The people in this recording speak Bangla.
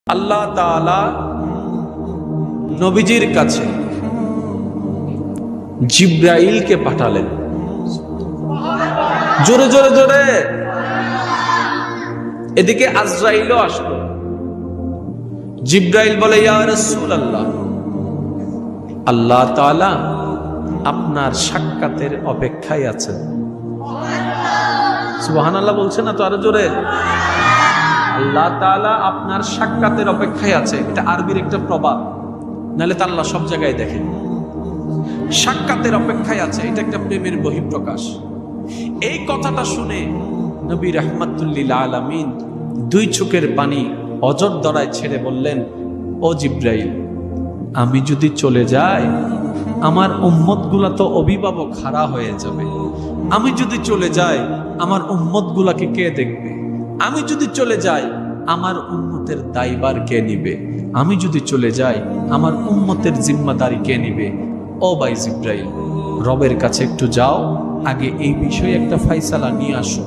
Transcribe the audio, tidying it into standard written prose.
আল্লাহ তাআলা নবীজির কাছে জিব্রাইলকে পাঠালেন। জোরে জোরে জোরে। এদিকে আজরাইলও আসলো। জিব্রাইল বলে, ইয়া রাসূলুল্লাহ, আল্লাহ তাআলা আপনার সাক্ষাতের অপেক্ষায় আছেন। সুবহানাল্লাহ বলছেন না তো, আরো জোরে। আল্লাহ তাআলা আপনার সাক্ষাতের অপেক্ষায় আছে, এটা আরবির একটা প্রবাদ, নাহলে তো আল্লাহ সব জায়গায় দেখেন। সাক্ষাতের অপেক্ষায় আছে, এটা একটা প্রেমের বহিঃপ্রকাশ। এই কথাটা শুনে নবী রাহমাতুল লিল আলামিন দুই চোখের পানি অজর দরায় ছেড়ে বললেন, ও জিব্রাইল, আমি যদি চলে যাই আমার উম্মতগুলা তো অভিভাবক হারা হয়ে যাবে। আমি যদি চলে যাই আমার উম্মতগুলাকে কে দেখবে? আমি যদি চলে যাই আমার উম্মতের দায়ভার কে নিবে? আমি যদি চলে যাই আমার উম্মতের জিম্মাদারি কে নিবে? ও ভাই জিব্রাইল, রবের কাছে একটু যাও, আগে এই বিষয়ে একটা ফাইসালা নিয়ে আসো।